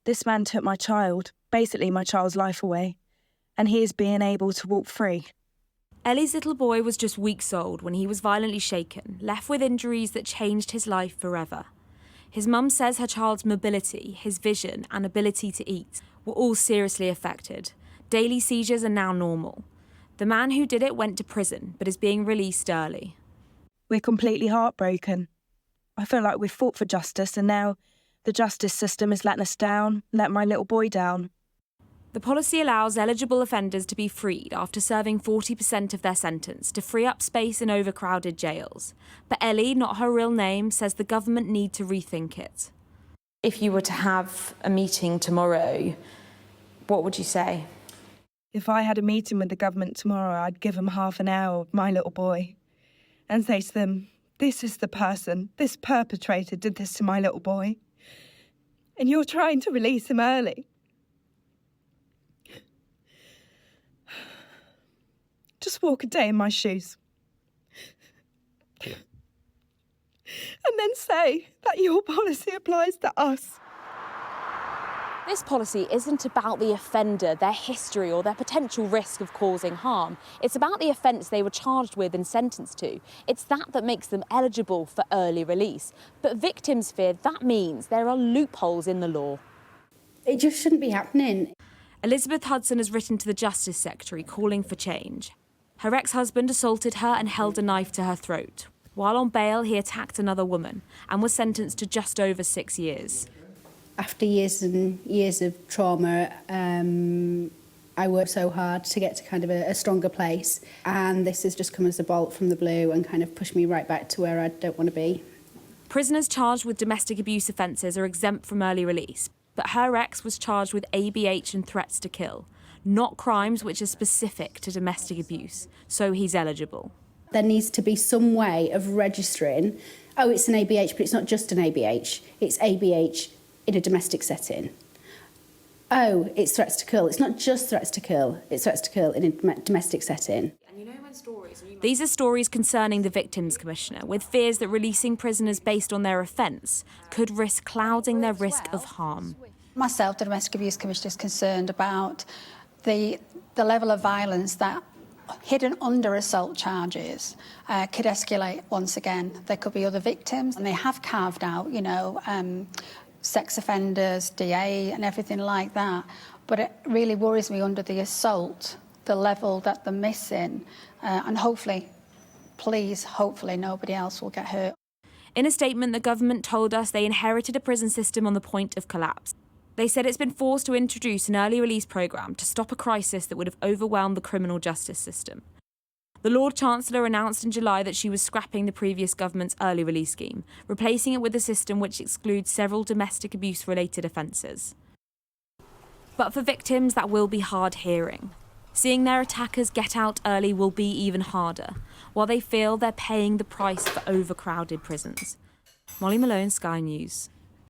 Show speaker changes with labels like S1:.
S1: This man took my child, basically my child's life away, and he is being able to walk free.
S2: Ellie's little boy was just weeks old when he was violently shaken, left with injuries that changed his life forever. His mum says her child's mobility, his vision and ability to eat were all seriously affected. Daily seizures are now normal. The man who did it went to prison, but is being released early.
S1: We're completely heartbroken. I feel like we've fought for justice and now the justice system is letting us down, let my little boy down.
S2: The policy allows eligible offenders to be freed after serving 40% of their sentence to free up space in overcrowded jails. But Ellie, not her real name, says the government need to rethink it.
S3: If you were to have a meeting tomorrow, what would you say?
S1: If I had a meeting with the government tomorrow, I'd give them half an hour of my little boy and say to them, this is the person, this perpetrator did this to my little boy. And you're trying to release him early. Just walk a day in my shoes. And then say that your policy applies to us.
S4: This policy isn't about the offender, their history or their potential risk of causing harm. It's about the offence they were charged with and sentenced to. It's that makes them eligible for early release. But victims fear that means there are loopholes in the law.
S5: It just shouldn't be happening.
S2: Elizabeth Hudson has written to the Justice Secretary calling for change. Her ex-husband assaulted her and held a knife to her throat. While on bail, he attacked another woman and was sentenced to just over 6 years.
S5: After years and years of trauma, I worked so hard to get to kind of a stronger place, and this has just come as a bolt from the blue and kind of pushed me right back to where I don't want to be.
S2: Prisoners charged with domestic abuse offences are exempt from early release, but her ex was charged with ABH and threats to kill, not crimes which are specific to domestic abuse, so he's eligible.
S5: There needs to be some way of registering, oh, it's an ABH, but it's not just an ABH, it's ABH in a domestic setting. Oh, it's threats to kill. It's not just threats to kill, it's threats to kill in a domestic setting.
S2: These are stories concerning the Victims Commissioner, with fears that releasing prisoners based on their offence could risk clouding their risk of harm.
S6: Myself, the Domestic Abuse Commissioner, is concerned about the level of violence that hidden under assault charges could escalate once again. There could be other victims, and they have carved out, sex offenders, DA and everything like that. But it really worries me under the assault, the level that they're missing, and hopefully nobody else will get hurt.
S2: In a statement, the government told us they inherited a prison system on the point of collapse. They said it's been forced to introduce an early release programme to stop a crisis that would have overwhelmed the criminal justice system. The Lord Chancellor announced in July that she was scrapping the previous government's early release scheme, replacing it with a system which excludes several domestic abuse-related offences. But for victims, that will be hard hearing. Seeing their attackers get out early will be even harder, while they feel they're paying the price for overcrowded prisons. Molly Malone, Sky News.